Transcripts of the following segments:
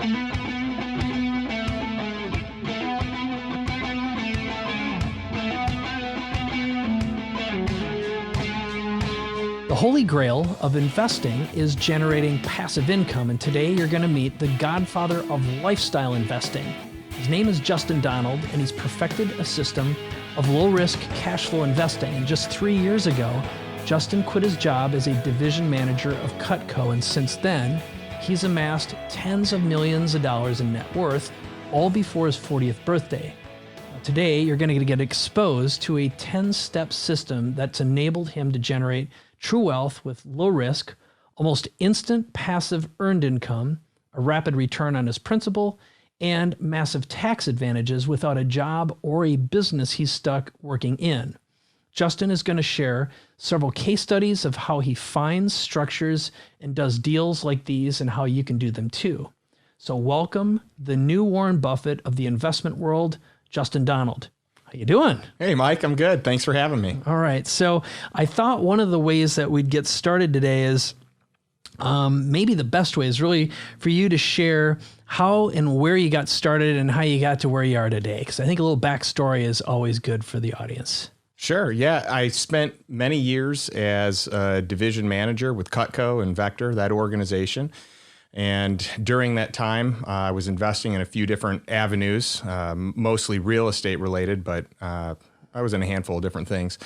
The Holy Grail of investing is generating passive income, and today you're going to meet the godfather of lifestyle investing. His name is Justin Donald, and he's perfected a system of low-risk cash flow investing. And just 3 years ago, Justin quit his job as a division manager of Cutco, and since then, he's amassed tens of millions of dollars in net worth, all before his 40th birthday. Today, you're going to get exposed to a 10-step system that's enabled him to generate true wealth with low risk, almost instant passive earned income, a rapid return on his principal, and massive tax advantages without a job or a business he's stuck working in. Justin is going to share several case studies of how he finds, structures, and does deals like these and how you can do them too. So welcome the new Warren Buffett of the investment world, Justin Donald. How you doing? Hey, Mike, I'm good. Thanks for having me. All right. So I thought one of the ways that we'd get started today is maybe the best way is really for you to share how and where you got started and how you got to where you are today. Because I think a little backstory is always good for the audience. Sure. Yeah. I spent many years as a division manager with Cutco and Vector, that organization. And during that time, I was investing in a few different avenues, mostly real estate related, but I was in a handful of different things.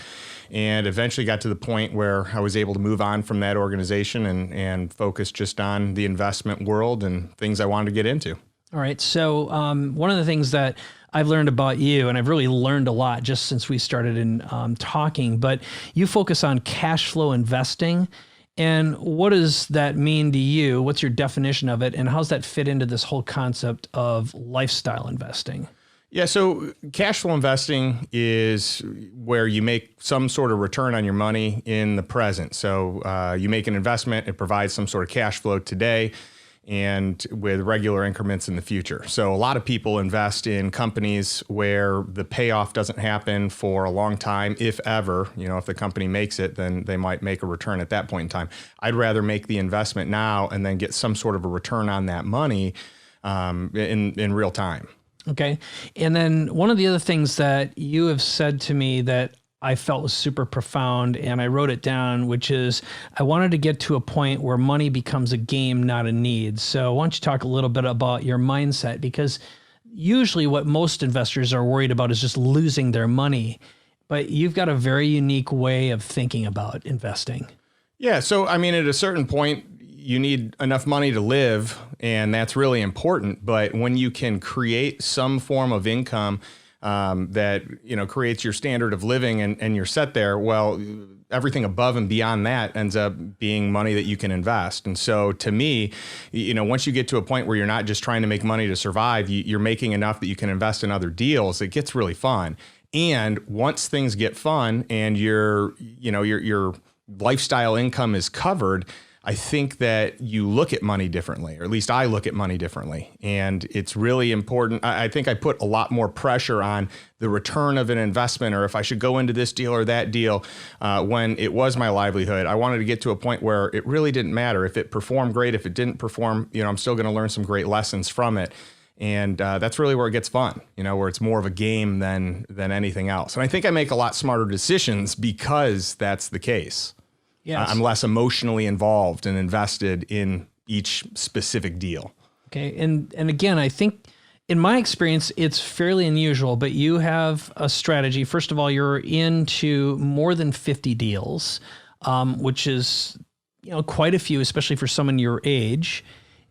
And eventually got to the point where I was able to move on from that organization and focus just on the investment world and things I wanted to get into. All right. So one of the things that I've learned about you, and I've really learned a lot just since we started in talking, but you focus on cash flow investing. And what does that mean to you? What's your definition of it? And how's that fit into this whole concept of lifestyle investing? Yeah, so cash flow investing is where you make some sort of return on your money in the present. So you make an investment, it provides some sort of cash flow today and with regular increments in the future. So a lot of people invest in companies where the payoff doesn't happen for a long time, if ever. You know, if the company makes it, then they might make a return at that point in time. I'd rather make the investment now and then get some sort of a return on that money in real time. Okay. And then one of the other things that you have said to me that I felt was super profound, and I wrote it down, which is I wanted to get to a point where money becomes a game, not a need. So why don't you talk a little bit about your mindset? Because usually what most investors are worried about is just losing their money, but you've got a very unique way of thinking about investing. Yeah. So, I mean, at a certain point, you need enough money to live, and that's really important. But when you can create some form of income that, you know, creates your standard of living and you're set there, well, everything above and beyond that ends up being money that you can invest. And so to me, you know, once you get to a point where you're not just trying to make money to survive, you're making enough that you can invest in other deals, it gets really fun. And once things get fun and your lifestyle income is covered, I think that you look at money differently, or at least I look at money differently. And it's really important. I think I put a lot more pressure on the return of an investment, or if I should go into this deal or that deal when it was my livelihood. I wanted to get to a point where it really didn't matter. If it performed great, if it didn't perform, you know, I'm still going to learn some great lessons from it. And that's really where it gets fun, you know, where it's more of a game than anything else. And I think I make a lot smarter decisions because that's the case. Yes. I'm less emotionally involved and invested in each specific deal. Okay. And again, I think in my experience, it's fairly unusual, but you have a strategy. First of all, you're into more than 50 deals, which is, you know, quite a few, especially for someone your age.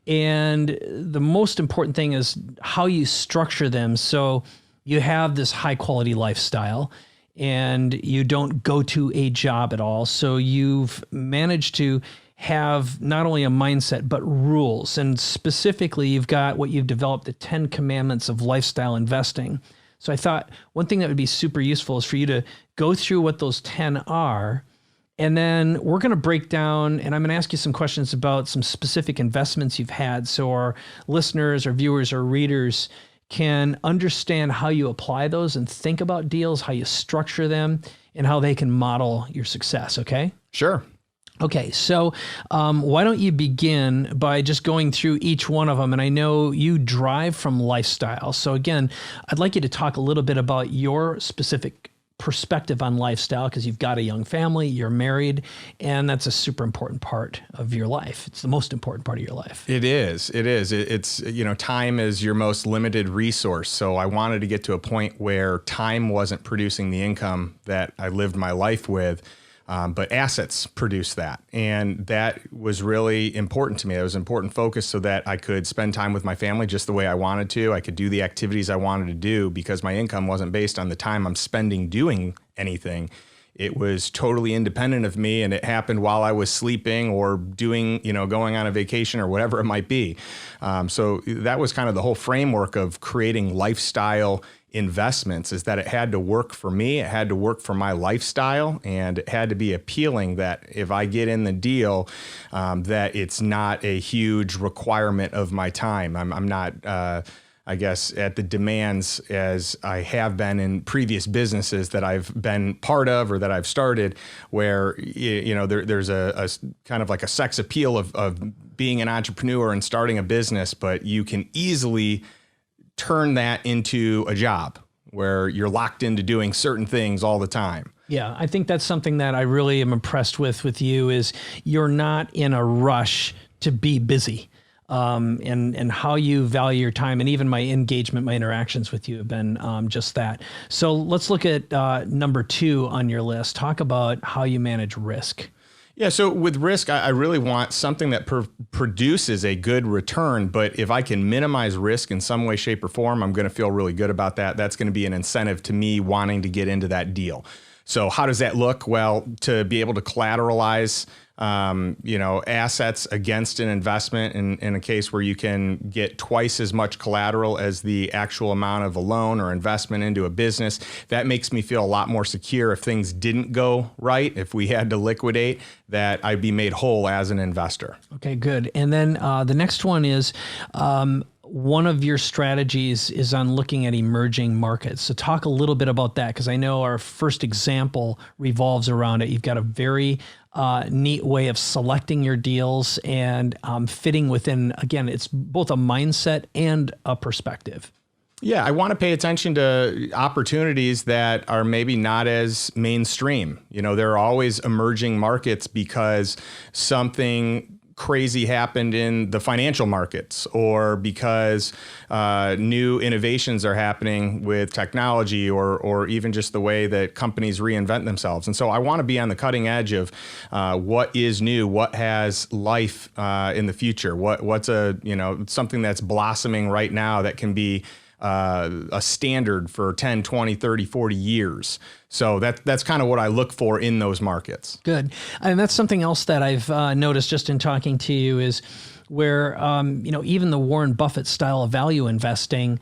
And the most important thing is how you structure them. So you have this high quality lifestyle, and you don't go to a job at all. So you've managed to have not only a mindset, but rules. And specifically, you've got what you've developed, the 10 commandments of lifestyle investing. So I thought one thing that would be super useful is for you to go through what those 10 are. And then we're going to break down, and I'm going to ask you some questions about some specific investments you've had, so our listeners or viewers or readers can understand how you apply those and think about deals, how you structure them, and how they can model your success, okay? Sure. Okay, so why don't you begin by just going through each one of them? And I know you drive from lifestyle. So again, I'd like you to talk a little bit about your specific perspective on lifestyle, because you've got a young family, you're married, and that's a super important part of your life. It's the most important part of your life. It is. It is. It's, time is your most limited resource. So I wanted to get to a point where time wasn't producing the income that I lived my life with. But assets produce that. And that was really important to me. That was an important focus so that I could spend time with my family just the way I wanted to. I could do the activities I wanted to do because my income wasn't based on the time I'm spending doing anything. It was totally independent of me, and it happened while I was sleeping or doing, going on a vacation or whatever it might be. So that was kind of the whole framework of creating lifestyle investments, is that it had to work for me, it had to work for my lifestyle, and it had to be appealing that if I get in the deal, that it's not a huge requirement of my time. I'm not, I guess, at the demands as I have been in previous businesses that I've been part of or that I've started, where, there's a kind of like a sex appeal of being an entrepreneur and starting a business, but you can easily turn that into a job where you're locked into doing certain things all the time. Yeah, I think that's something that I really am impressed with you, is you're not in a rush to be busy. And how you value your time, and even my engagement, my interactions with you have been just that. So let's look at number 2 on your list. Talk about how you manage risk. Yeah, so with risk, I really want something that produces a good return, but if I can minimize risk in some way, shape, or form, I'm going to feel really good about that. That's going to be an incentive to me wanting to get into that deal. So how does that look? Well, to be able to collateralize assets against an investment in a case where you can get twice as much collateral as the actual amount of a loan or investment into a business. That makes me feel a lot more secure if things didn't go right, if we had to liquidate, that I'd be made whole as an investor. Okay, good. And then the next one is one of your strategies is on looking at emerging markets. So talk a little bit about that, because I know our first example revolves around it. You've got a very neat way of selecting your deals and fitting within, again, it's both a mindset and a perspective. Yeah, I want to pay attention to opportunities that are maybe not as mainstream. There are always emerging markets because something crazy happened in the financial markets, or because new innovations are happening with technology, or even just the way that companies reinvent themselves. And so I want to be on the cutting edge of what is new, what has life in the future, what's something that's blossoming right now that can be a standard for 10, 20, 30, 40 years. So that's kind of what I look for in those markets. Good. And that's something else that I've noticed just in talking to you, is where, even the Warren Buffett style of value investing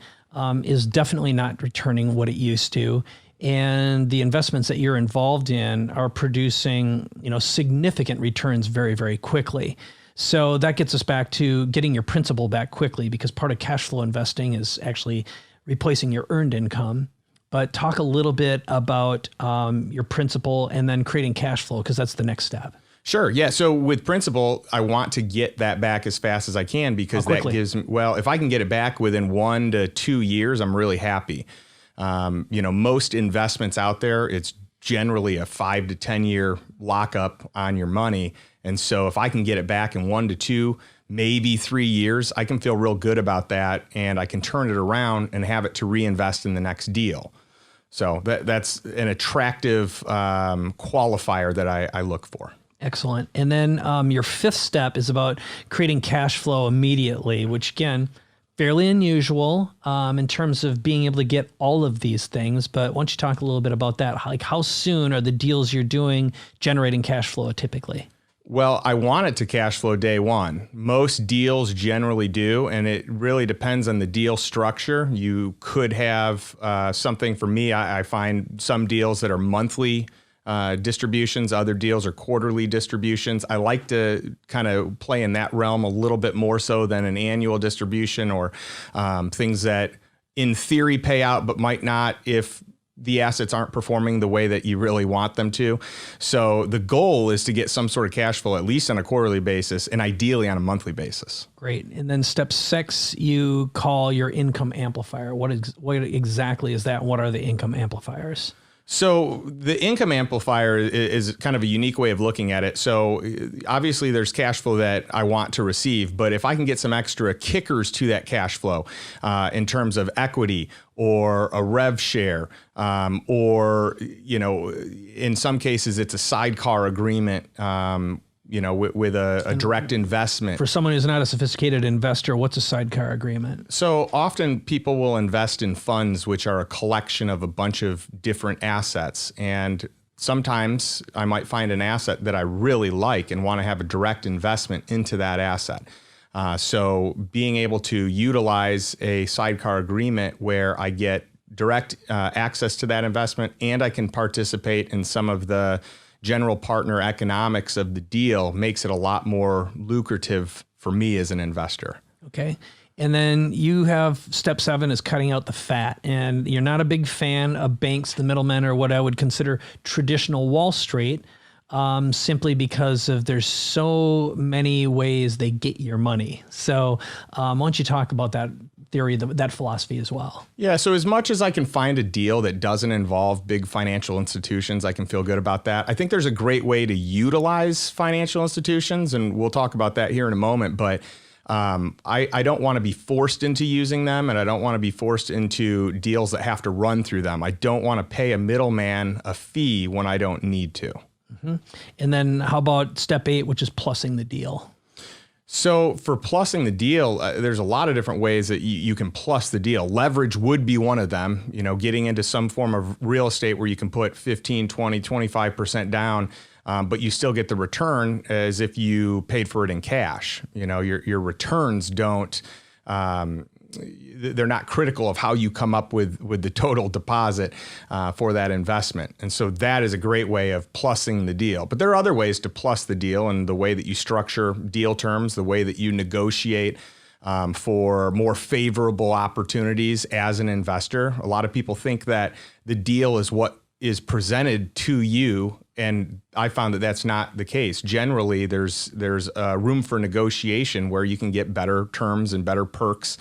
is definitely not returning what it used to. And the investments that you're involved in are producing, significant returns very, very quickly. So that gets us back to getting your principal back quickly, because part of cash flow investing is actually replacing your earned income. But talk a little bit about your principal and then creating cash flow, because that's the next step. Sure. Yeah. So with principal, I want to get that back as fast as I can, because that gives me, if I can get it back within 1 to 2 years, I'm really happy. Most investments out there, it's generally a 5 to 10 year lockup on your money. And so if I can get it back in 1 to 2, maybe 3 years, I can feel real good about that, and I can turn it around and have it to reinvest in the next deal. So that's an attractive qualifier that I look for. Excellent. And then your 5th step is about creating cash flow immediately, which again, fairly unusual in terms of being able to get all of these things. But why don't you talk a little bit about that? Like, how soon are the deals you're doing generating cash flow typically? Well, I want it to cash flow day one. Most deals generally do, and it really depends on the deal structure. You could have something, for me, I find some deals that are monthly distributions, other deals are quarterly distributions. I like to kind of play in that realm a little bit more so than an annual distribution, or things that in theory pay out but might not if the assets aren't performing the way that you really want them to. So the goal is to get some sort of cash flow, at least on a quarterly basis, and ideally on a monthly basis. Great. And then step 6, you call your income amplifier. What exactly is that? What are the income amplifiers? So the income amplifier is kind of a unique way of looking at it. So obviously there's cash flow that I want to receive, but if I can get some extra kickers to that cash flow in terms of equity or a rev share, or, in some cases it's a sidecar agreement, with a direct investment. For someone who's not a sophisticated investor, what's a sidecar agreement? So often people will invest in funds, which are a collection of a bunch of different assets. And sometimes I might find an asset that I really like and want to have a direct investment into that asset. So being able to utilize a sidecar agreement where I get direct access to that investment and I can participate in some of the general partner economics of the deal makes it a lot more lucrative for me as an investor. Okay. And then you have step 7 is cutting out the fat, and you're not a big fan of banks, the middlemen, or what I would consider traditional Wall Street, simply because of there's so many ways they get your money. So why don't you talk about that theory, that philosophy as well? Yeah, so as much as I can find a deal that doesn't involve big financial institutions, I can feel good about that. I think there's a great way to utilize financial institutions, and we'll talk about that here in a moment, but I don't want to be forced into using them, and I don't want to be forced into deals that have to run through them. I don't want to pay a middleman a fee when I don't need to. Mm-hmm. And then how about step 8, which is plussing the deal? So for plussing the deal, there's a lot of different ways that you can plus the deal. Leverage would be one of them, getting into some form of real estate where you can put 15, 20, 25% down, but you still get the return as if you paid for it in cash. Your returns don't, they're not critical of how you come up with the total deposit for that investment. And so that is a great way of plussing the deal. But there are other ways to plus the deal, and the way that you structure deal terms, the way that you negotiate for more favorable opportunities as an investor. A lot of people think that the deal is what is presented to you, and I found that that's not the case. Generally, there's room for negotiation where you can get better terms and better perks,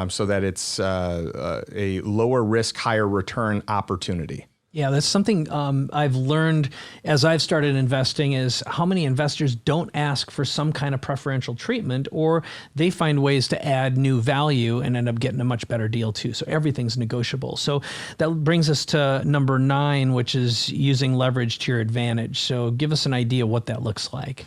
so that it's a lower risk, higher return opportunity. Yeah, that's something I've learned as I've started investing, is how many investors don't ask for some kind of preferential treatment, or they find ways to add new value and end up getting a much better deal too. So everything's negotiable. So that brings us to number 9, which is using leverage to your advantage. So give us an idea what that looks like.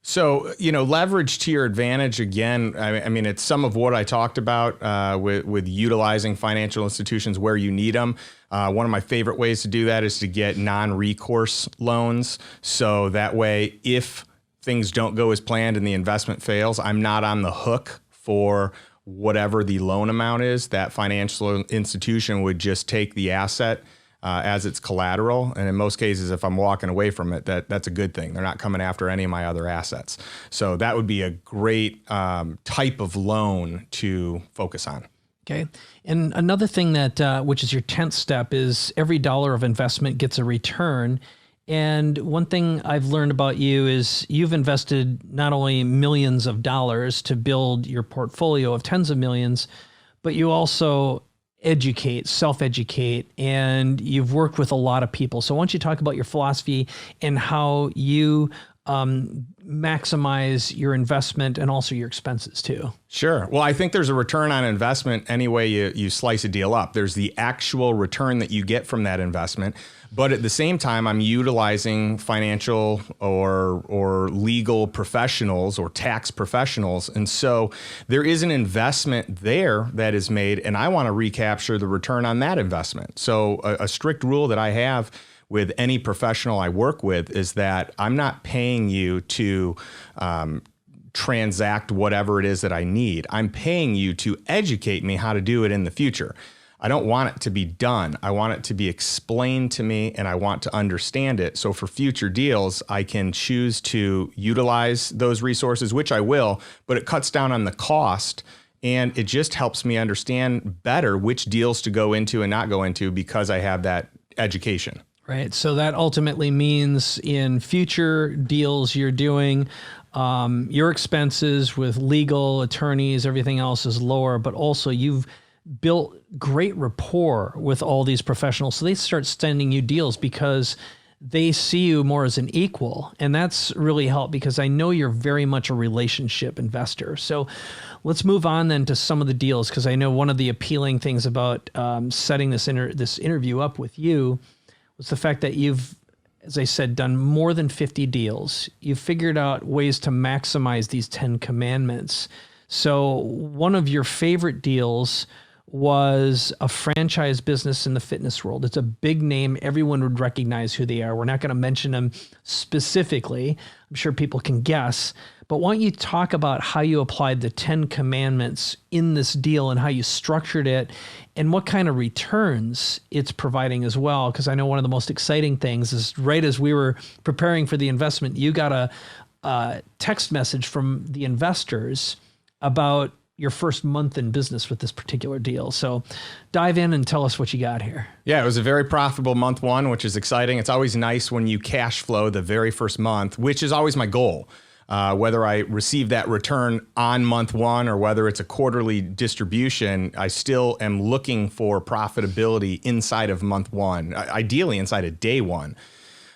So, leverage to your advantage, again, I mean, it's some of what I talked about with utilizing financial institutions where you need them. One of my favorite ways to do that is to get non-recourse loans. So that way, if things don't go as planned and the investment fails, I'm not on the hook for whatever the loan amount is. That financial institution would just take the asset as its collateral. And in most cases, if I'm walking away from it, that's a good thing. They're not coming after any of my other assets. So that would be a great type of loan to focus on. Okay. And another thing that, which is your 10th step, is every dollar of investment gets a return. And one thing I've learned about you is you've invested not only millions of dollars to build your portfolio of tens of millions, but you also educate, self-educate, and you've worked with a lot of people. So why don't you talk about your philosophy and how you maximize your investment and also your expenses too? Sure. Well, I think there's a return on investment any way you slice a deal up. There's the actual return that you get from that investment, but at the same time, I'm utilizing financial or legal professionals or tax professionals. And so there is an investment there that is made, and I want to recapture the return on that investment. So a strict rule that I have with any professional I work with is that I'm not paying you to transact whatever it is that I need. I'm paying you to educate me how to do it in the future. I don't want it to be done. I want it to be explained to me, and I want to understand it. So for future deals, I can choose to utilize those resources, which I will, but it cuts down on the cost And it just helps me understand better which deals to go into and not go into because I have that education. Right. So that ultimately means in future deals you're doing, your expenses with legal, attorneys, everything else is lower, but also you've built great rapport with all these professionals. So they start sending you deals because they see you more as an equal. And that's really helped because I know you're very much a relationship investor. So let's move on then to some of the deals, because I know one of the appealing things about setting this interview up with you was the fact that you've, as I said, done more than 50 deals. You've figured out ways to maximize these 10 commandments. So one of your favorite deals was a franchise business in the fitness world. It's a big name. Everyone would recognize who they are. We're not going to mention them specifically. I'm sure people can guess. But why don't you talk about how you applied the 10 commandments in this deal and how you structured it and what kind of returns it's providing as well? Because I know one of the most exciting things is right as we were preparing for the investment, you got a text message from the investors about your first month in business with this particular deal. So dive in and tell us what you got here. Yeah, it was a very profitable month one, which is exciting. It's always nice when you cash flow the very first month, which is always my goal. Whether I receive that return on month one or whether it's a quarterly distribution, I still am looking for profitability inside of month one, ideally inside of day one.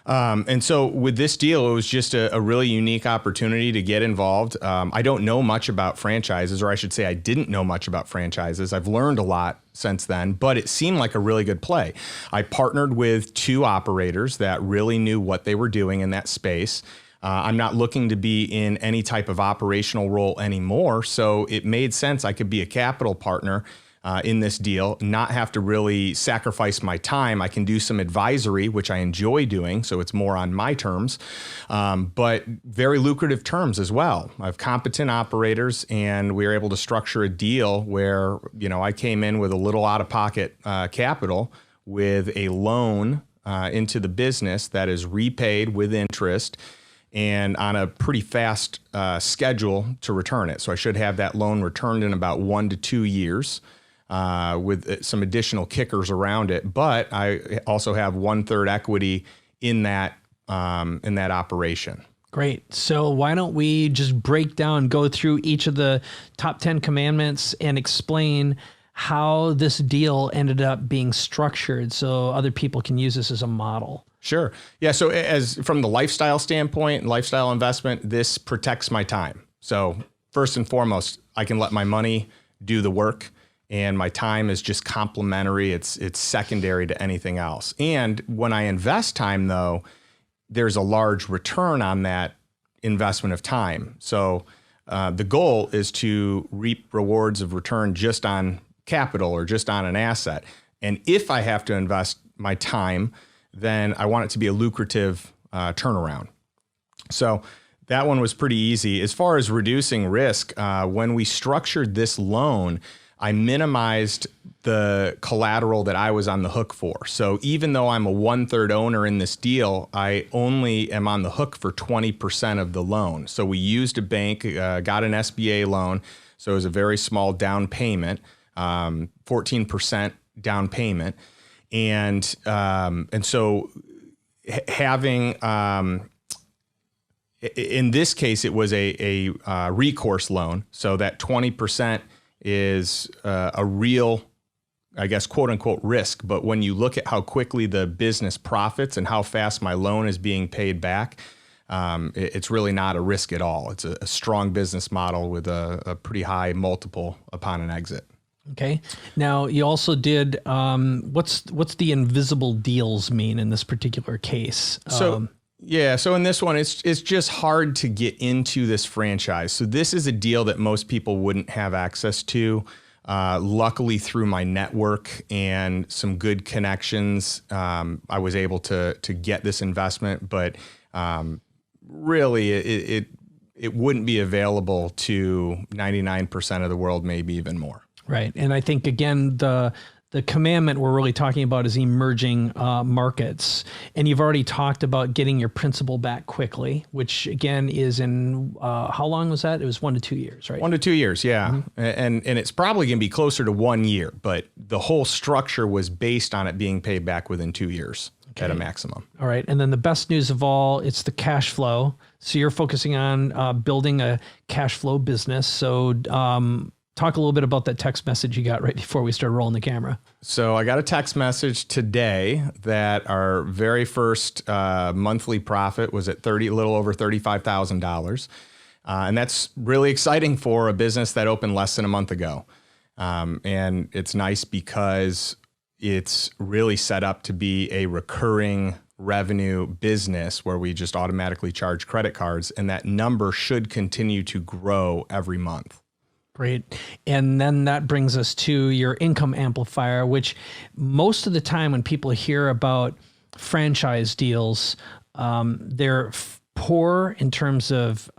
And so with this deal, it was just a really unique opportunity to get involved. I don't know much about franchises, or I should say I didn't know much about franchises. I've learned a lot since then, but it seemed like a really good play. I partnered with two operators that really knew what they were doing in that space. I'm not looking to be in any type of operational role anymore, so it made sense I could be a capital partner in this deal, not have to really sacrifice my time. I can do some advisory, which I enjoy doing, so it's more on my terms, but very lucrative terms as well. I have competent operators, and we were able to structure a deal where, you know, I came in with a little out-of-pocket capital with a loan into the business that is repaid with interest and on a pretty fast schedule to return it. So I should have that loan returned in about 1 to 2 years. With some additional kickers around it, but I also have 1/3 equity in that operation. Great. So why don't we just go through each of the top 10 commandments and explain how this deal ended up being structured so other people can use this as a model. Sure. Yeah. So as from the lifestyle standpoint, lifestyle investment, this protects my time. So first and foremost, I can let my money do the work. And my time is just complementary. It's secondary to anything else. And when I invest time, though, there's a large return on that investment of time. So the goal is to reap rewards of return just on capital or just on an asset. And if I have to invest my time, then I want it to be a lucrative turnaround. So that one was pretty easy. As far as reducing risk, when we structured this loan, I minimized the collateral that I was on the hook for. So even though I'm a 1/3 owner in this deal, I only am on the hook for 20% of the loan. So we used a bank, got an SBA loan. So it was a very small down payment, 14% down payment. And so having, in this case, it was a recourse loan. So that 20% is a real, I guess, quote unquote risk. But when you look at how quickly the business profits and how fast my loan is being paid back, it's really not a risk at all. It's a strong business model with a pretty high multiple upon an exit. Okay. Now you also did, what's the invisible deals mean in this particular case? Yeah, so in this one, it's just hard to get into this franchise. So this is a deal that most people wouldn't have access to. Luckily, through my network and some good connections, I was able to get this investment. But really, it wouldn't be available to 99% of the world, maybe even more. Right, and I think again the the commandment we're really talking about is emerging markets. And you've already talked about getting your principal back quickly, which again is in, how long was that? It was 1 to 2 years, right? 1 to 2 years, yeah. Mm-hmm. And it's probably going to be closer to 1 year, but the whole structure was based on it being paid back within 2 years at a maximum. All right. And then the best news of all, it's the cash flow. So you're focusing on building a cash flow business. So talk a little bit about that text message you got right before we started rolling the camera. So I got a text message today that our very first monthly profit was at a little over $35,000. And that's really exciting for a business that opened less than a month ago. And it's nice because it's really set up to be a recurring revenue business where we just automatically charge credit cards, and that number should continue to grow every month. Great. And then that brings us to your income amplifier, which most of the time when people hear about franchise deals, they're poor in terms of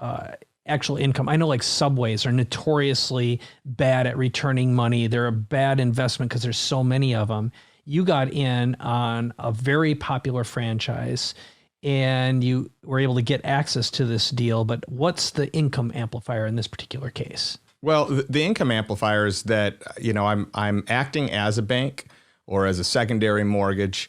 actual income. I know like Subways are notoriously bad at returning money. They're a bad investment because there's so many of them. You got in on a very popular franchise and you were able to get access to this deal. But what's the income amplifier in this particular case? Well, the income amplifier is that, I'm acting as a bank or as a secondary mortgage,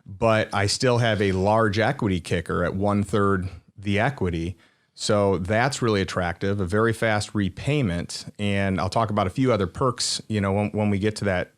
but I still have a large equity kicker at 1/3 the equity. So that's really attractive, a very fast repayment. And I'll talk about a few other perks, when we get to that,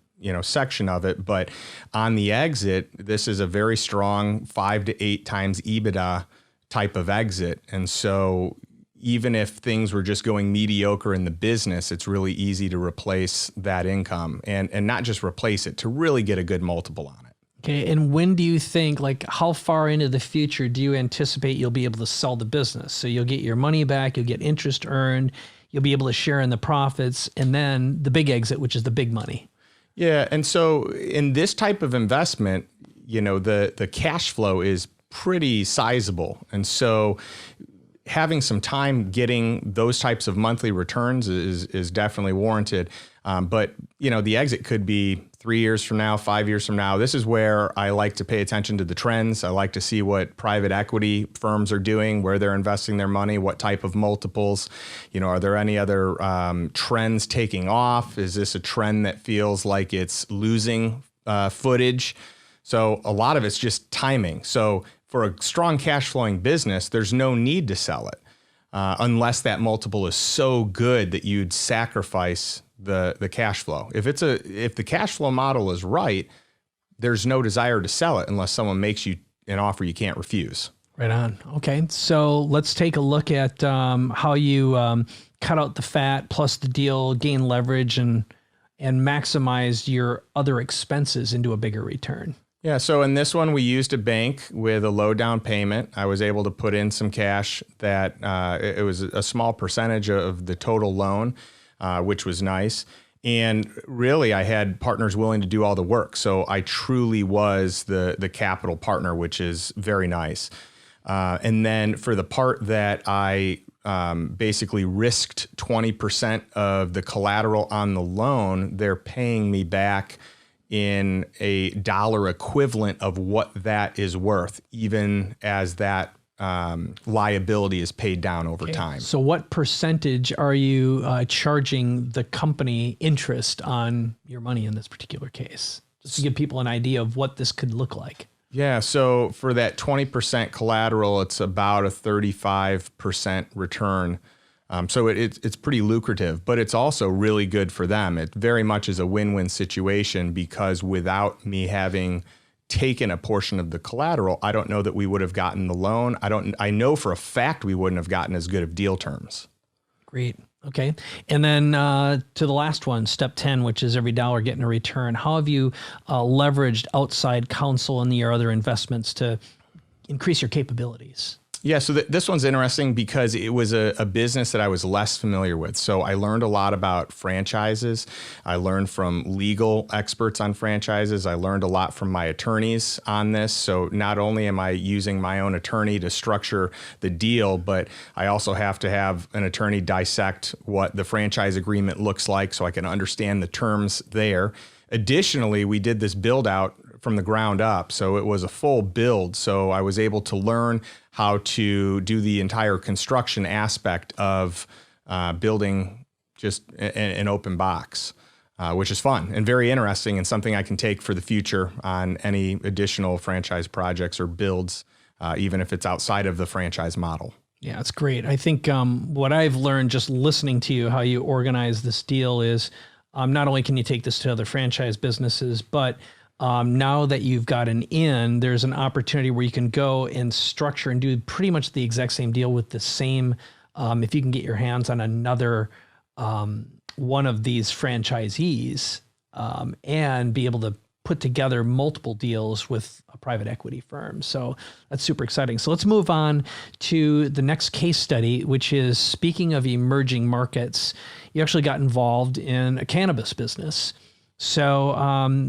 section of it. But on the exit, this is a very strong 5 to 8 times EBITDA type of exit. And so even if things were just going mediocre in the business, it's really easy to replace that income and not just replace it, to really get a good multiple on it. Okay. And when do you think, how far into the future do you anticipate you'll be able to sell the business? So you'll get your money back, you'll get interest earned, you'll be able to share in the profits, and then the big exit, which is the big money. Yeah. And so in this type of investment, the cash flow is pretty sizable. And so having some time getting those types of monthly returns is definitely warranted. But the exit could be 3 years from now, 5 years from now. This is where I like to pay attention to the trends. I like to see what private equity firms are doing, where they're investing their money, what type of multiples. Are there any other trends taking off? Is this a trend that feels like it's losing footage? So a lot of it's just timing. So for a strong cash flowing business, there's no need to sell it unless that multiple is so good that you'd sacrifice the cash flow. If the cash flow model is right, there's no desire to sell it unless someone makes you an offer you can't refuse. Right on. Okay. So let's take a look at how you cut out the fat plus the deal, gain leverage, and maximize your other expenses into a bigger return. Yeah, so in this one, we used a bank with a low down payment. I was able to put in some cash that it was a small percentage of the total loan, which was nice. And really, I had partners willing to do all the work. So I truly was the capital partner, which is very nice. And then for the part that I basically risked 20% of the collateral on the loan, they're paying me back in a dollar equivalent of what that is worth, even as that liability is paid down over time. So what percentage are you charging the company interest on your money in this particular case? Just to give people an idea of what this could look like. Yeah, so for that 20% collateral, it's about a 35% return. So it's pretty lucrative, but it's also really good for them. It very much is a win-win situation because without me having taken a portion of the collateral, I don't know that we would have gotten the loan. I know for a fact we wouldn't have gotten as good of deal terms. Great. Okay. And then to the last one, step 10, which is every dollar getting a return. How have you leveraged outside counsel and your other investments to increase your capabilities? Yeah, so this one's interesting because it was a business that I was less familiar with. So I learned a lot about franchises. I learned from legal experts on franchises. I learned a lot from my attorneys on this. So not only am I using my own attorney to structure the deal, but I also have to have an attorney dissect what the franchise agreement looks like so I can understand the terms there. Additionally, we did this build out from the ground up. So it was a full build. So I was able to learn how to do the entire construction aspect of building just an open box, which is fun and very interesting and something I can take for the future on any additional franchise projects or builds, even if it's outside of the franchise model. Yeah, it's great. I think what I've learned just listening to you, how you organize this deal is not only can you take this to other franchise businesses, but now that you've got an in, there's an opportunity where you can go and structure and do pretty much the exact same deal with the same, if you can get your hands on another one of these franchisees and be able to put together multiple deals with a private equity firm. So that's super exciting. So let's move on to the next case study, which is, speaking of emerging markets, you actually got involved in a cannabis business. So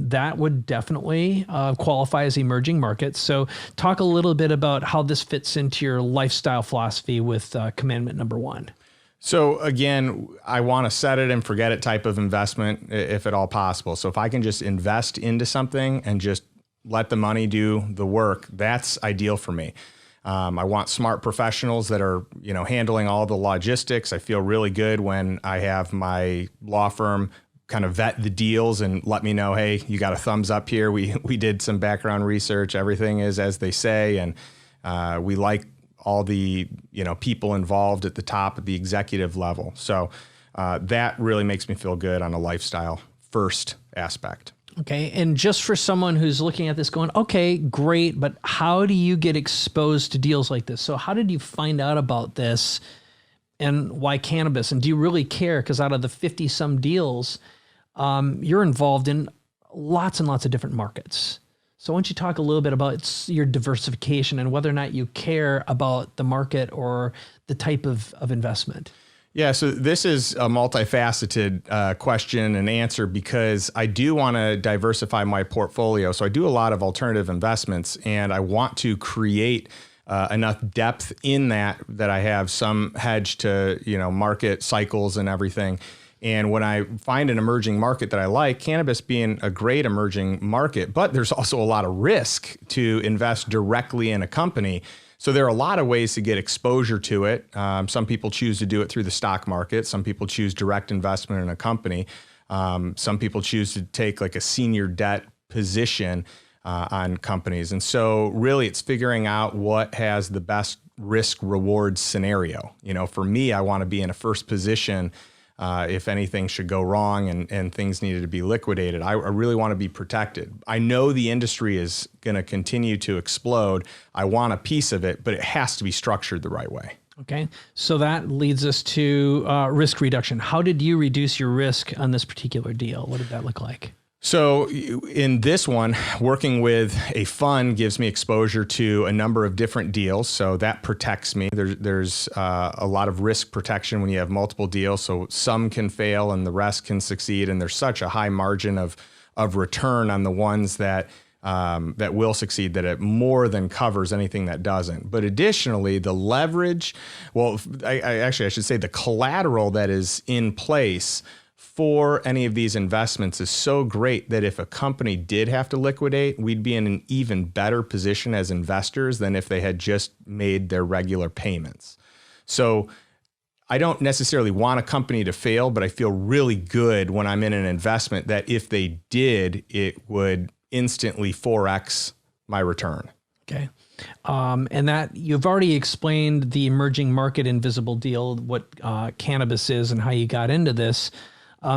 that would definitely qualify as emerging markets. So talk a little bit about how this fits into your lifestyle philosophy with commandment number 1. So again, I want to set it and forget it type of investment if at all possible. So if I can just invest into something and just let the money do the work, that's ideal for me. I want smart professionals that are, handling all the logistics. I feel really good when I have my law firm kind of vet the deals and let me know, hey, you got a thumbs up here. We did some background research. Everything is as they say. And we like all the, people involved at the top at the executive level. So that really makes me feel good on a lifestyle first aspect. Okay. And just for someone who's looking at this going, okay, great, but how do you get exposed to deals like this? So how did you find out about this and why cannabis? And do you really care? Because out of the 50 some deals, you're involved in lots and lots of different markets. So why don't you talk a little bit about your diversification and whether or not you care about the market or the type of investment? Yeah, so this is a multifaceted question and answer because I do want to diversify my portfolio. So I do a lot of alternative investments and I want to create enough depth in that I have some hedge to, market cycles and everything. And when I find an emerging market that I like, cannabis being a great emerging market, but there's also a lot of risk to invest directly in a company. So there are a lot of ways to get exposure to it. Some people choose to do it through the stock market. Some people choose direct investment in a company. Some people choose to take like a senior debt position on companies. And so really it's figuring out what has the best risk reward scenario. For me, I want to be in a first position if anything should go wrong and things needed to be liquidated. I really want to be protected. I know the industry is going to continue to explode. I want a piece of it, but it has to be structured the right way. Okay. So that leads us to risk reduction. How did you reduce your risk on this particular deal? What did that look like? So in this one, working with a fund gives me exposure to a number of different deals. So that protects me. There's a lot of risk protection when you have multiple deals. So some can fail and the rest can succeed. And there's such a high margin of return on the ones that will succeed that it more than covers anything that doesn't. But additionally, the leverage, I should say the collateral that is in place for any of these investments is so great that if a company did have to liquidate, we'd be in an even better position as investors than if they had just made their regular payments. So I don't necessarily want a company to fail, but I feel really good when I'm in an investment that if they did, it would instantly 4x my return. Okay. And that you've already explained the emerging market invisible deal, what cannabis is and how you got into this.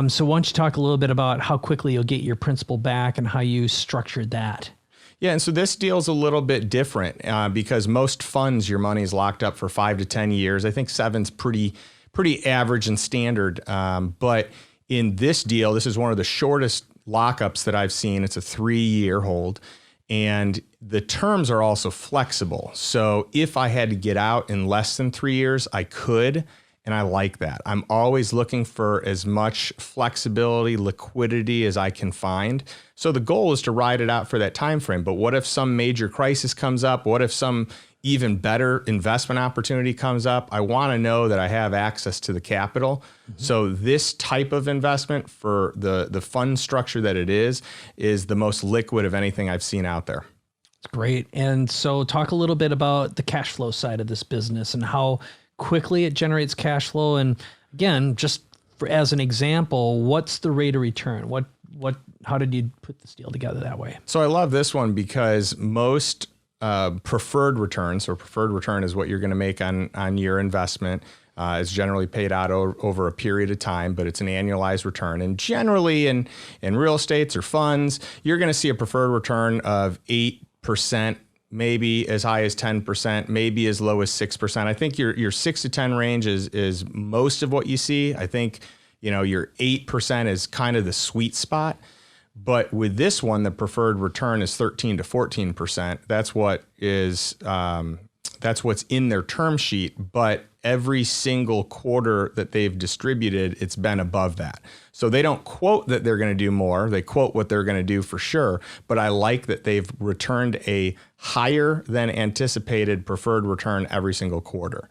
So why don't you talk a little bit about how quickly you'll get your principal back and how you structured that? Yeah, and so this deal's a little bit different because most funds, your money is locked up for 5 to 10 years. I think 7's pretty average and standard. But in this deal, this is one of the shortest lockups that I've seen. It's a 3-year hold. And the terms are also flexible. So if I had to get out in less than 3 years, I could. And I like that. I'm always looking for as much flexibility, liquidity as I can find. So the goal is to ride it out for that time frame. But what if some major crisis comes up? What if some even better investment opportunity comes up? I want to know that I have access to the capital. So this type of investment, for the fund structure that it is the most liquid of anything I've seen out there. It's great. And so talk a little bit about the cash flow side of this business and how quickly it generates cash flow. And again, just as an example, what's the rate of return? How did you put this deal together that way? So I love this one because most preferred returns, or preferred return is what you're going to make on your investment, is generally paid out over a period of time, but it's an annualized return. And generally in real estates or funds, you're going to see a preferred return of 8%, maybe as high as 10%, maybe as low as 6%. I think your 6 to 10 range is most of what you see. I think, your 8% is kind of the sweet spot. But with this one, the preferred return is 13 to 14%. That's what's in their term sheet. But every single quarter that they've distributed, it's been above that. So they don't quote that they're going to do more. They quote what they're going to do for sure. But I like that they've returned a higher than anticipated preferred return every single quarter.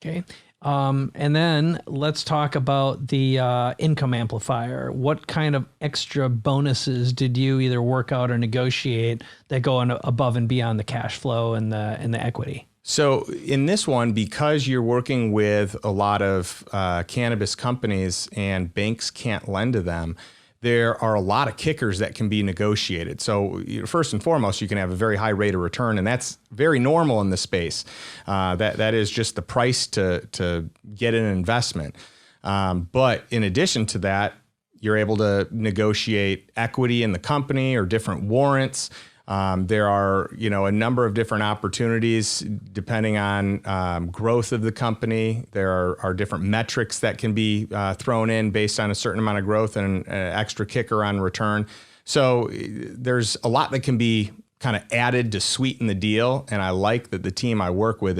Okay. And then let's talk about the Income Amplifier. What kind of extra bonuses did you either work out or negotiate that go above and beyond the cash flow and the equity? So in this one, because you're working with a lot of cannabis companies and banks can't lend to them, there are a lot of kickers that can be negotiated. So first and foremost, you can have a very high rate of return, and that's very normal in this space. That is just the price to get an investment. But in addition to that, you're able to negotiate equity in the company or different warrants. There are, a number of different opportunities depending on growth of the company. There are different metrics that can be thrown in based on a certain amount of growth and an extra kicker on return. So there's a lot that can be kind of added to sweeten the deal. And I like that the team I work with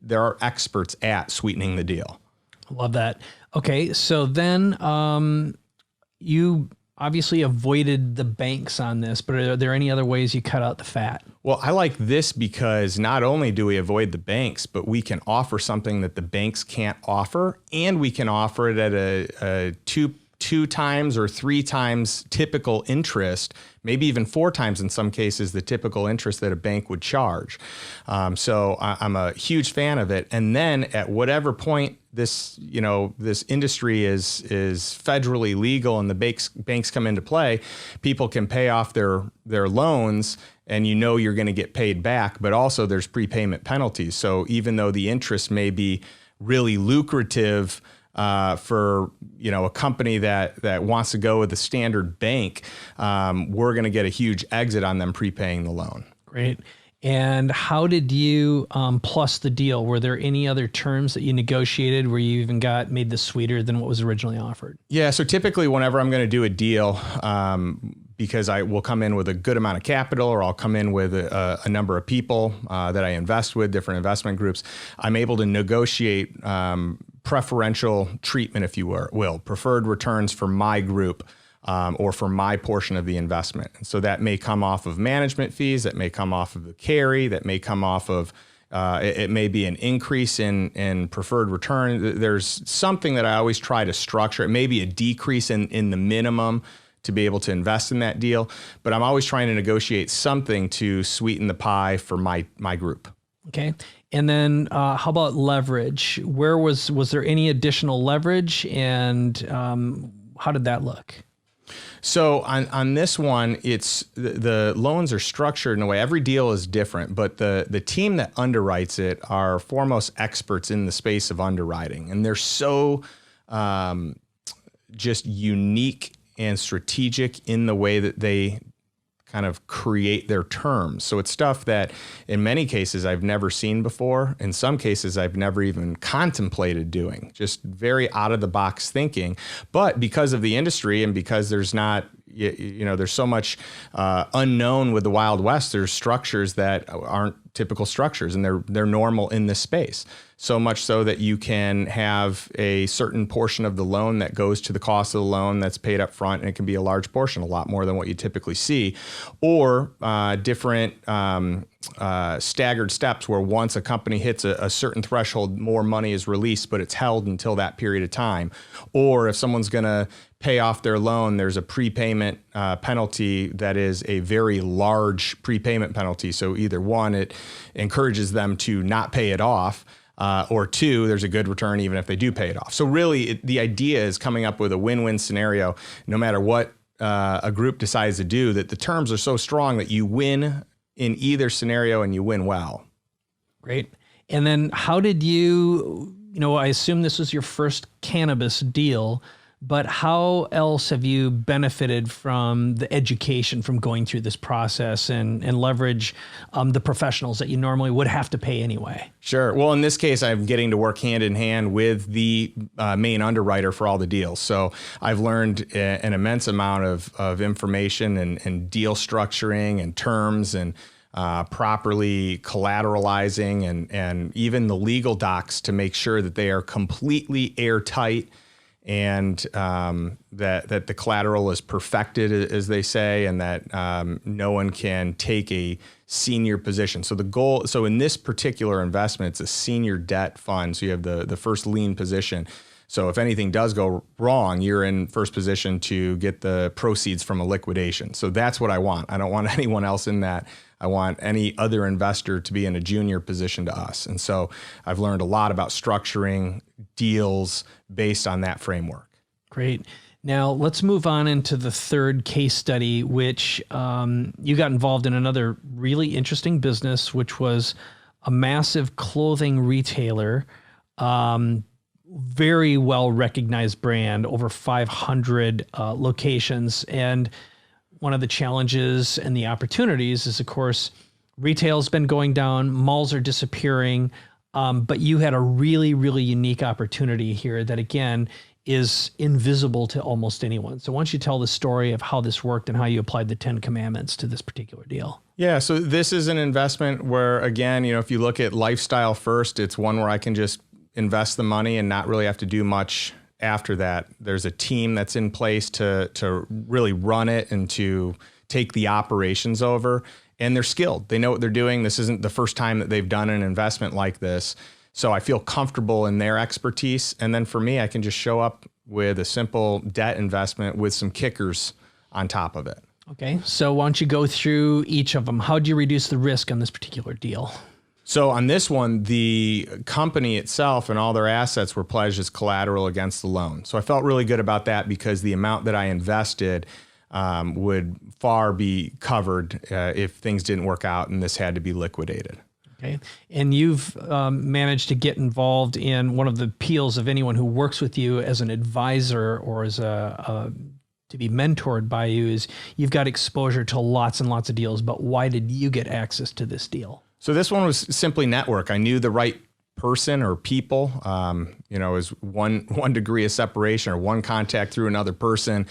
there are experts at sweetening the deal. I love that. Okay. So then you obviously avoided the banks on this, but are there any other ways you cut out the fat? Well, I like this because not only do we avoid the banks, but we can offer something that the banks can't offer, and we can offer it at a two times or 3 times typical interest, maybe even 4 times in some cases the typical interest that a bank would charge. So I'm a huge fan of it. And then at whatever point this industry is federally legal and the banks come into play, people can pay off their loans, and you're going to get paid back, but also there's prepayment penalties. So even though the interest may be really lucrative for a company that wants to go with a standard bank, we're going to get a huge exit on them prepaying the loan. Great. And how did you plus the deal? Were there any other terms that you negotiated where you even made this sweeter than what was originally offered? Yeah. So typically whenever I'm going to do a deal, because I will come in with a good amount of capital, or I'll come in with a number of people that I invest with, different investment groups, I'm able to negotiate preferential treatment, if you will, preferred returns for my group. Or for my portion of the investment. And so that may come off of management fees, that may come off of the carry, that may come off of, it may be an increase in preferred return. There's something that I always try to structure. It may be a decrease in the minimum to be able to invest in that deal, but I'm always trying to negotiate something to sweeten the pie for my group. Okay. And then how about leverage? Was there any additional leverage, and how did that look? So on this one, it's the loans are structured in a way. Every deal is different, but the team that underwrites it are foremost experts in the space of underwriting, and they're so just unique and strategic in the way that they kind of create their terms. So it's stuff that in many cases I've never seen before. In some cases I've never even contemplated doing, just very out of the box thinking. But because of the industry and because there's not, there's so much unknown with the Wild West. There's structures that aren't typical structures, and they're normal in this space. So much so that you can have a certain portion of the loan that goes to the cost of the loan that's paid up front, and it can be a large portion, a lot more than what you typically see, or different staggered steps where once a company hits a certain threshold, more money is released, but it's held until that period of time. Or if someone's going to pay off their loan, there's a prepayment penalty that is a very large prepayment penalty. So either one, it encourages them to not pay it off, or two, there's a good return even if they do pay it off. So really, the idea is coming up with a win-win scenario, no matter what a group decides to do, that the terms are so strong that you win in either scenario and you win well. Great. And then how did I assume this was your first cannabis deal, but how else have you benefited from the education from going through this process and leverage the professionals that you normally would have to pay anyway? Sure. Well, in this case, I'm getting to work hand in hand with the main underwriter for all the deals. So I've learned an immense amount of information and deal structuring and terms and properly collateralizing and even the legal docs to make sure that they are completely airtight, and that the collateral is perfected, as they say, and that no one can take a senior position. So in this particular investment, it's a senior debt fund. So you have the first lien position. So if anything does go wrong, you're in first position to get the proceeds from a liquidation. So that's what I want. I don't want anyone else in that. I want any other investor to be in a junior position to us. And so I've learned a lot about structuring deals based on that framework. Great. Now let's move on into the third case study, which you got involved in another really interesting business, which was a massive clothing retailer, very well recognized brand, over 500 locations. And one of the challenges and the opportunities is, of course, retail's been going down, malls are disappearing, but you had a really, really unique opportunity here that, again, is invisible to almost anyone. So why don't you tell the story of how this worked and how you applied the 10 commandments to this particular deal? Yeah, so this is an investment where, again, if you look at lifestyle first, it's one where I can just invest the money and not really have to do much after that. There's a team that's in place to really run it and to take the operations over, and they're skilled. They know what they're doing. This isn't the first time that they've done an investment like this. So I feel comfortable in their expertise. And then for me, I can just show up with a simple debt investment with some kickers on top of it. Okay, so why don't you go through each of them? How do you reduce the risk on this particular deal? So on this one, the company itself and all their assets were pledged as collateral against the loan. So I felt really good about that because the amount that I invested would far be covered if things didn't work out and this had to be liquidated. Okay. And you've managed to get involved in one of the appeals of anyone who works with you as an advisor or as to be mentored by you is you've got exposure to lots and lots of deals, but why did you get access to this deal? So this one was simply network. I knew the right person or people, is one degree of separation or one contact through another person.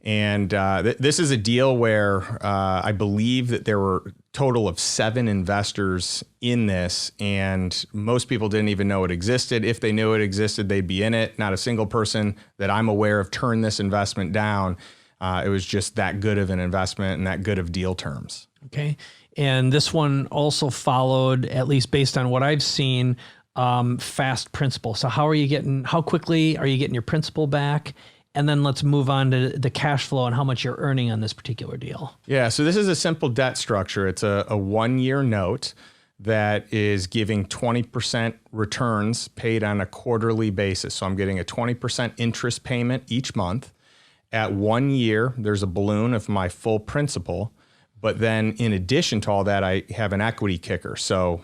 And this is a deal where I believe that there were a total of 7 investors in this, and most people didn't even know it existed. If they knew it existed, they'd be in it. Not a single person that I'm aware of turned this investment down. It was just that good of an investment and that good of deal terms. Okay. And this one also followed, at least based on what I've seen, fast principal. So how quickly are you getting your principal back? And then let's move on to the cash flow and how much you're earning on this particular deal. Yeah, so this is a simple debt structure. It's a 1-year note that is giving 20% returns paid on a quarterly basis. So I'm getting a 20% interest payment each month. At 1 year, there's a balloon of my full principal. But then in addition to all that, I have an equity kicker. So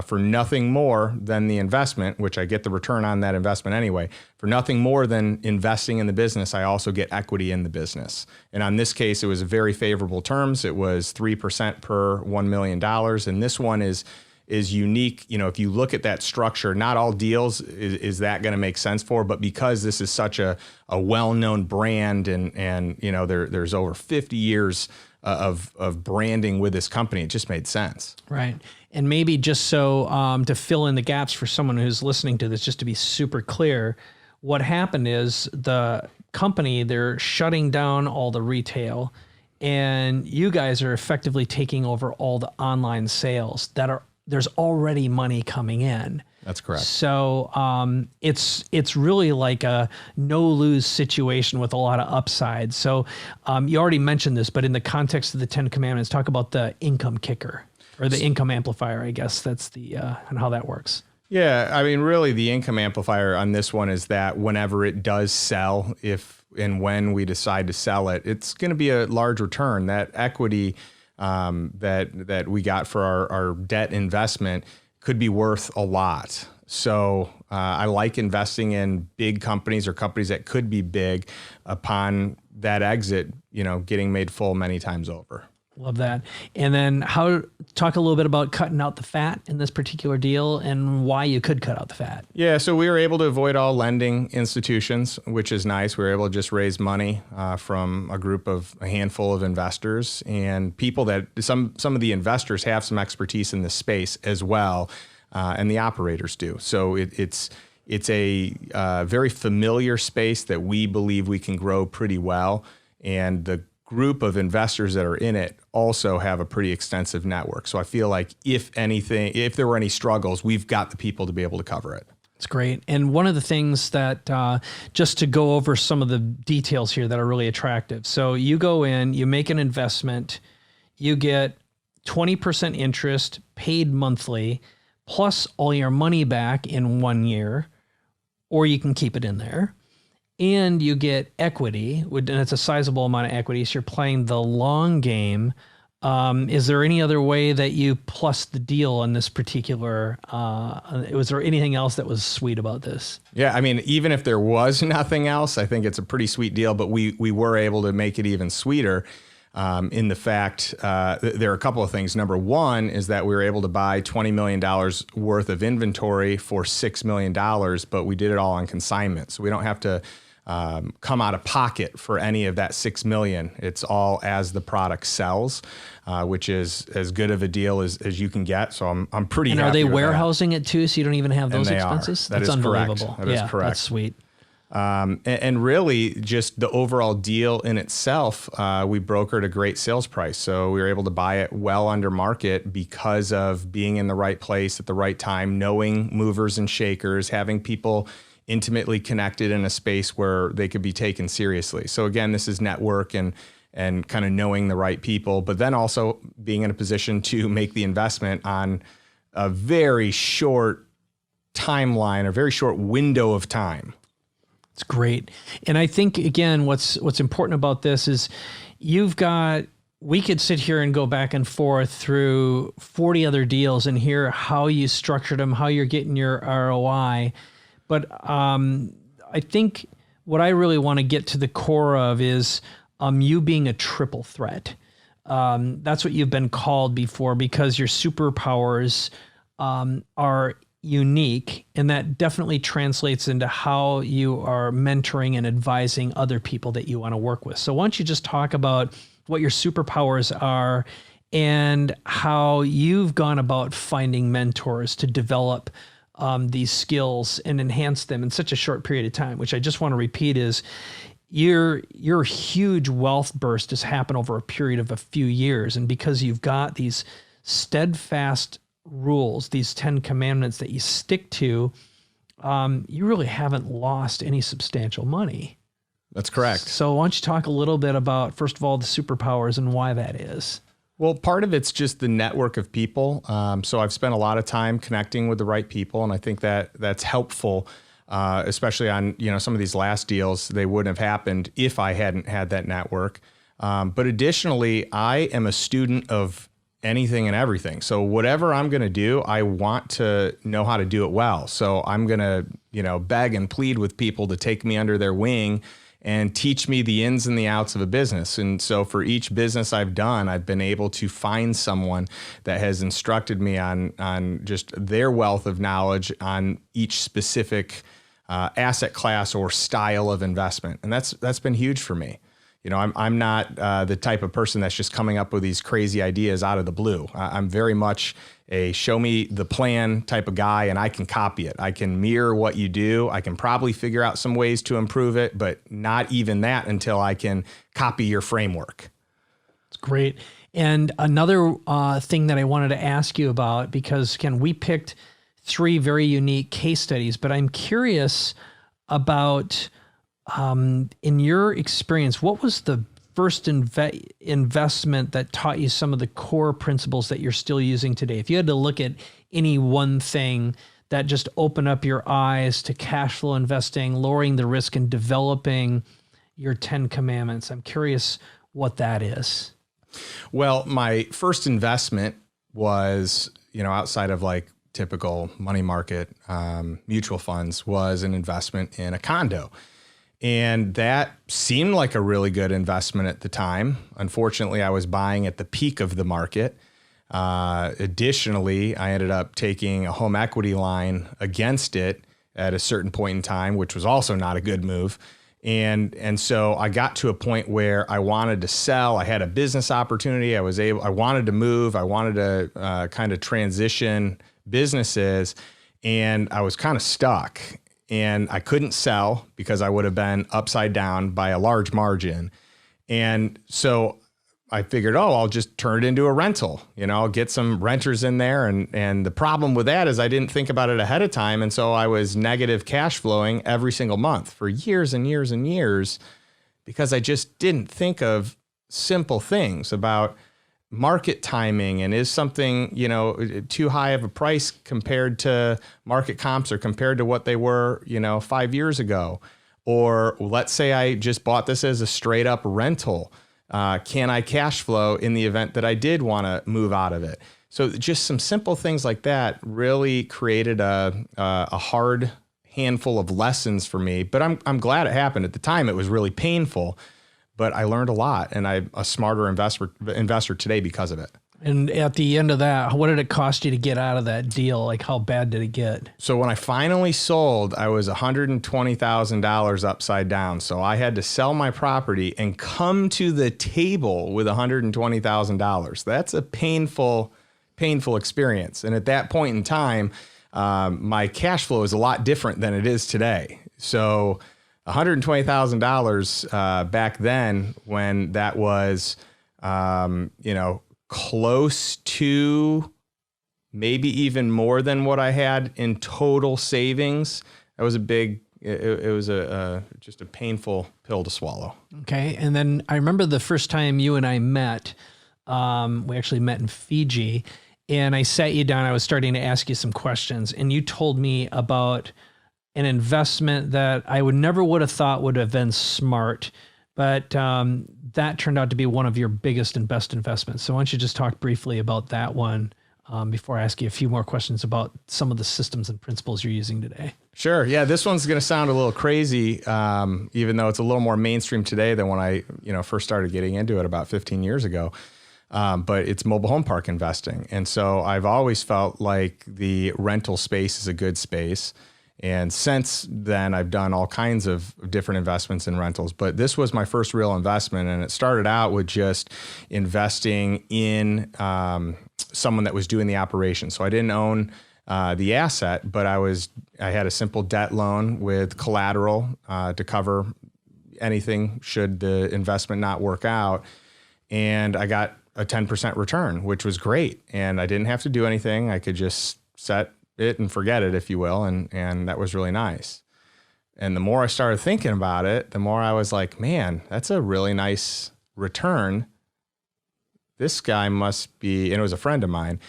for nothing more than the investment, which I get the return on that investment anyway, for nothing more than investing in the business, I also get equity in the business. And on this case, it was very favorable terms. It was 3% per $1 million. And this one is is unique. You know, if you look at that structure, not all deals is that going to make sense for, but because this is such a well-known brand and you know, there's over 50 years of branding with this company, it just made sense. Right. And maybe just so to fill in the gaps for someone who's listening to this, just to be super clear, what happened is the company, they're shutting down all the retail, and you guys are effectively taking over all the online sales there's already money coming in. That's correct. So it's really like a no-lose situation with a lot of upside. So you already mentioned this, but in the context of the 10 Commandments, talk about the income kicker or the income amplifier, I guess that's the and how that works. Yeah, I mean, really the income amplifier on this one is that whenever it does sell, if and when we decide to sell it, it's going to be a large return. That equity that we got for our debt investment could be worth a lot. So I like investing in big companies or companies that could be big upon that exit, you know, getting made full many times over. Love that. And then talk a little bit about cutting out the fat in this particular deal and why you could cut out the fat. Yeah, so we were able to avoid all lending institutions, which is nice. We were able to just raise money from a handful of investors and people that some of the investors have some expertise in this space as well, and the operators do. So it's a very familiar space that we believe we can grow pretty well, and the group of investors that are in it also have a pretty extensive network. So I feel like if there were any struggles, we've got the people to be able to cover it. It's great. And one of the things that, just to go over some of the details here that are really attractive. So you go in, you make an investment, you get 20% interest paid monthly, plus all your money back in 1 year, or you can keep it in there. And you get equity, and it's a sizable amount of equity, so you're playing the long game. Is there any other way that you plus the deal on this particular, was there anything else that was sweet about this? Yeah, I mean, even if there was nothing else, I think it's a pretty sweet deal, but we were able to make it even sweeter in the fact there are a couple of things. Number one is that we were able to buy $20 million worth of inventory for $6 million, but we did it all on consignment. So we don't have to come out of pocket for any of that $6 million. It's all as the product sells, which is as good of a deal as you can get. So I'm pretty happy. And are they with warehousing it too, so you don't even have those expenses? That is unbelievable. Correct. That is correct. That's sweet. And really just the overall deal in itself, we brokered a great sales price. So we were able to buy it well under market because of being in the right place at the right time, knowing movers and shakers, having people intimately connected in a space where they could be taken seriously. So again, this is network and kind of knowing the right people, but then also being in a position to make the investment on a very short timeline, a very short window of time. It's great. And I think, again, what's important about this is we could sit here and go back and forth through 40 other deals and hear how you structured them, how you're getting your ROI. But I think what I really want to get to the core of is you being a triple threat. That's what you've been called before because your superpowers are unique, and that definitely translates into how you are mentoring and advising other people that you want to work with. So why don't you just talk about what your superpowers are and how you've gone about finding mentors to develop these skills and enhance them in such a short period of time, which I just want to repeat is your huge wealth burst has happened over a period of a few years. And because you've got these steadfast rules, these 10 commandments that you stick to, you really haven't lost any substantial money. That's correct. So why don't you talk a little bit about, first of all, the superpowers and why that is? Well, part of it's just the network of people. So I've spent a lot of time connecting with the right people, and I think that's helpful, especially on some of these last deals. They wouldn't have happened if I hadn't had that network. But additionally, I am a student of anything and everything. So whatever I'm going to do, I want to know how to do it well. So I'm going to beg and plead with people to take me under their wing and teach me the ins and the outs of a business. And so for each business I've done, I've been able to find someone that has instructed me on just their wealth of knowledge on each specific asset class or style of investment. And that's been huge for me. You know, I'm not the type of person that's just coming up with these crazy ideas out of the blue. I'm very much a show me the plan type of guy, and I can copy it. I can mirror what you do. I can probably figure out some ways to improve it, but not even that until I can copy your framework. It's great. And another thing that I wanted to ask you about, because again, we picked 3 very unique case studies, but I'm curious about, in your experience, what was the first investment that taught you some of the core principles that you're still using today? If you had to look at any one thing that just opened up your eyes to cash flow investing, lowering the risk, and developing your 10 commandments, I'm curious what that is. Well, my first investment was, outside of like typical money market mutual funds, was an investment in a condo. And that seemed like a really good investment at the time. Unfortunately, I was buying at the peak of the market. Additionally, I ended up taking a home equity line against it at a certain point in time, which was also not a good move. And so I got to a point where I wanted to sell. I had a business opportunity. I wanted to move. I wanted to kind of transition businesses, and I was kind of stuck. And I couldn't sell because I would have been upside down by a large margin. And so I figured, I'll just turn it into a rental. I'll get some renters in there. And the problem with that is I didn't think about it ahead of time. And so I was negative cash flowing every single month for years and years and years because I just didn't think of simple things about market timing, and is something, too high of a price compared to market comps or compared to what they were, 5 years ago. Or let's say I just bought this as a straight up rental. Can I cash flow in the event that I did want to move out of it? So just some simple things like that really created a hard handful of lessons for me, but I'm glad it happened. At the time, it was really painful, but I learned a lot, and I'm a smarter investor today because of it. And at the end of that, what did it cost you to get out of that deal? Like, how bad did it get? So when I finally sold, I was $120,000 upside down. So I had to sell my property and come to the table with $120,000. That's a painful experience. And at that point in time, my cash flow is a lot different than it is today. So $120,000 back then, when that was, close to maybe even more than what I had in total savings, that was it was just a painful pill to swallow. Okay. And then I remember the first time you and I met, we actually met in Fiji, and I sat you down. I was starting to ask you some questions, and you told me about an investment that I would have thought would have been smart, but that turned out to be one of your biggest and best investments. So why don't you just talk briefly about that one before I ask you a few more questions about some of the systems and principles you're using today? Sure. Yeah, this one's going to sound a little crazy, even though it's a little more mainstream today than when I first started getting into it about 15 years ago. But it's mobile home park investing. And so I've always felt like the rental space is a good space. And since then, I've done all kinds of different investments in rentals. But this was my first real investment. And it started out with just investing in someone that was doing the operation. So I didn't own the asset, but I had a simple debt loan with collateral to cover anything should the investment not work out. And I got a 10% return, which was great. And I didn't have to do anything. I could just set it and forget it, if you will. And that was really nice. And the more I started thinking about it, the more I was like, man, that's a really nice return. This guy must be, and it was a friend of mine,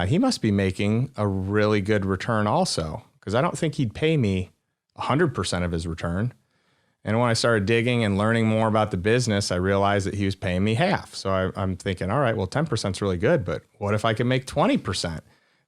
he must be making a really good return also, because I don't think he'd pay me 100% of his return. And when I started digging and learning more about the business, I realized that he was paying me half. So I'm thinking, all right, well, 10% is really good, but what if I could make 20%?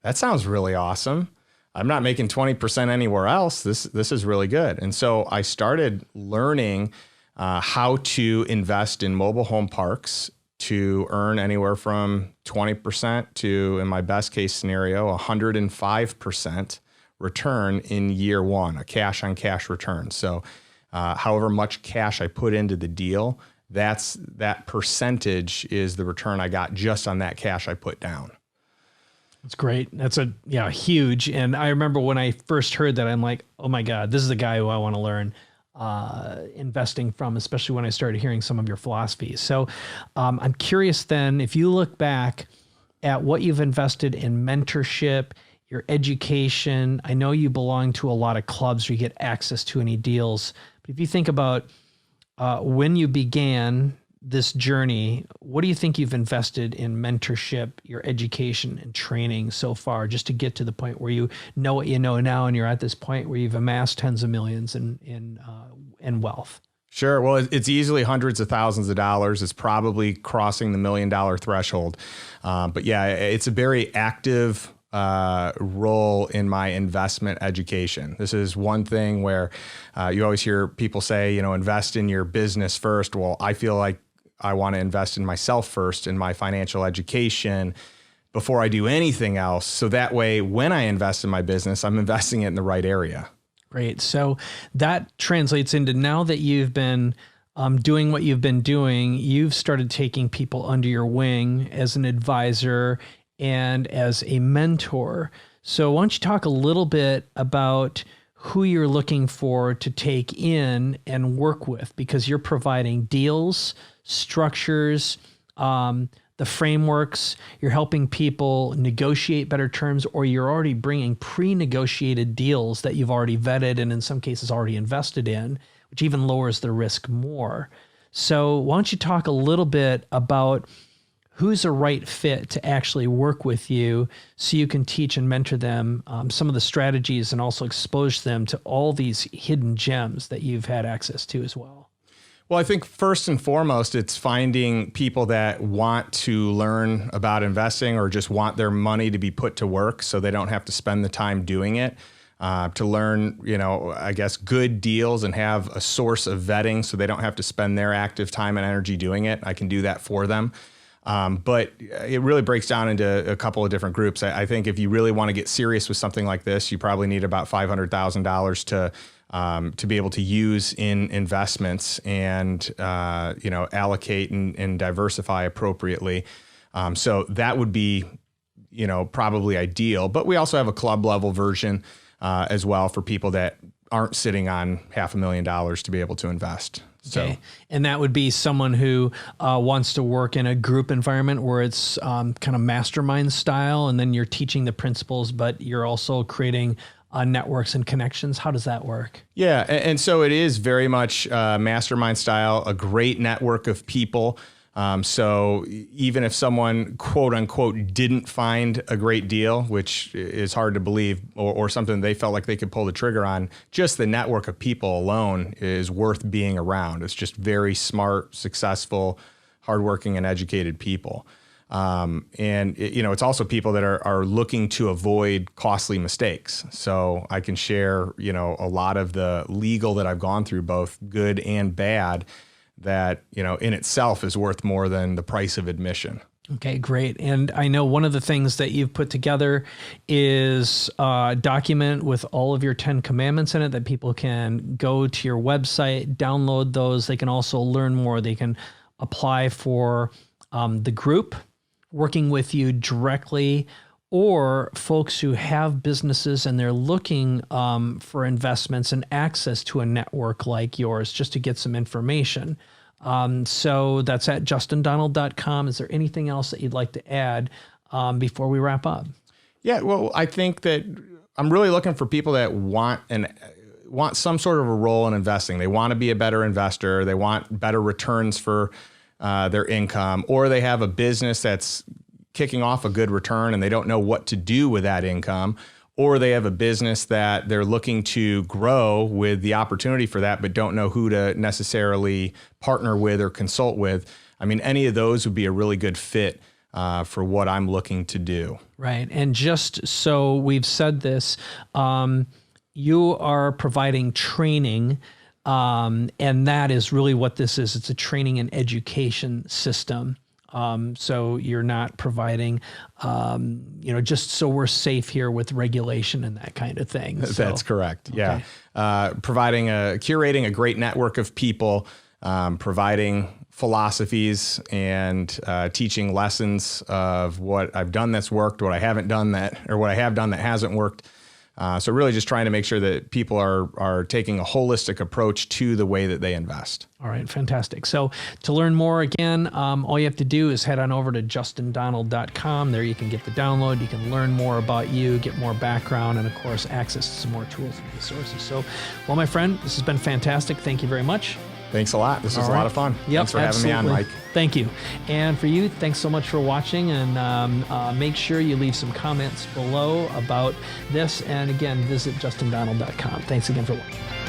That sounds really awesome. I'm not making 20% anywhere else. This is really good. And so I started learning how to invest in mobile home parks to earn anywhere from 20% to, in my best case scenario, 105% return in year one, a cash on cash return. So however much cash I put into the deal, that percentage is the return I got just on that cash I put down. That's great. That's huge. And I remember when I first heard that, I'm like, oh my God, this is the guy who I want to learn investing from, especially when I started hearing some of your philosophies. So I'm curious then, if you look back at what you've invested in mentorship, your education, I know you belong to a lot of clubs where you get access to any deals, but if you think about when you began this journey, what do you think you've invested in mentorship, your education and training so far, just to get to the point where you know what you know now, and you're at this point where you've amassed tens of millions in wealth? Sure. Well, it's easily hundreds of thousands of dollars. It's probably crossing the $1 million threshold. But yeah, it's a very active role in my investment education. This is one thing where you always hear people say, invest in your business first. Well, I feel like I want to invest in myself first, in my financial education, before I do anything else. So that way, when I invest in my business, I'm investing it in the right area. Great. So that translates into, now that you've been doing what you've been doing, you've started taking people under your wing as an advisor and as a mentor. So why don't you talk a little bit about who you're looking for to take in and work with, because you're providing deals, structures, the frameworks, you're helping people negotiate better terms, or you're already bringing pre-negotiated deals that you've already vetted and in some cases already invested in, which even lowers the risk more. So why don't you talk a little bit about who's a right fit to actually work with you, so you can teach and mentor them some of the strategies and also expose them to all these hidden gems that you've had access to as well. Well, I think first and foremost, it's finding people that want to learn about investing or just want their money to be put to work so they don't have to spend the time doing it. To learn, I guess, good deals and have a source of vetting so they don't have to spend their active time and energy doing it. I can do that for them. But it really breaks down into a couple of different groups. I think if you really want to get serious with something like this, you probably need about $500,000 to be able to use in investments and, allocate and diversify appropriately. So that would be, probably ideal. But we also have a club level version as well for people that aren't sitting on $500,000 to be able to invest. Okay. And that would be someone who wants to work in a group environment where it's kind of mastermind style, and then you're teaching the principles, but you're also creating networks and connections. How does that work? Yeah. And so it is very much mastermind style, a great network of people. So even if someone, quote unquote, didn't find a great deal, which is hard to believe, or something they felt like they could pull the trigger on, just the network of people alone is worth being around. It's just very smart, successful, hardworking, and educated people. It's also people that are looking to avoid costly mistakes. So I can share, a lot of the legal that I've gone through, both good and bad, that, in itself is worth more than the price of admission. Okay, great. And I know one of the things that you've put together is a document with all of your 10 commandments in it that people can go to your website, download those. They can also learn more. They can apply for the group, working with you directly, or folks who have businesses and they're looking for investments and access to a network like yours, just to get some information. So that's at justindonald.com. Is there anything else that you'd like to add before we wrap up? Yeah, well, I think that I'm really looking for people that want some sort of a role in investing. They want to be a better investor. They want better returns for their income, or they have a business that's kicking off a good return and they don't know what to do with that income, or they have a business that they're looking to grow with the opportunity for that, but don't know who to necessarily partner with or consult with. I mean, any of those would be a really good fit for what I'm looking to do. Right. And just so we've said this, you are providing training And that is really what this is. It's a training and education system. So you're not providing, just so we're safe here with regulation and that kind of thing. So, that's correct. Yeah. Okay. Curating a great network of people, providing philosophies and teaching lessons of what I've done that's worked, what I haven't done or what I have done that hasn't worked. So really just trying to make sure that people are taking a holistic approach to the way that they invest. All right, fantastic. So to learn more, again, all you have to do is head on over to justindonald.com. There you can get the download. You can learn more about you, get more background, and of course, access to some more tools and resources. So, well, my friend, this has been fantastic. Thank you very much. Thanks a lot. This was a lot of fun. Yep, thanks for having me on, Mike. Thank you. And for you, thanks so much for watching. And make sure you leave some comments below about this. And again, visit justindonald.com. Thanks again for watching.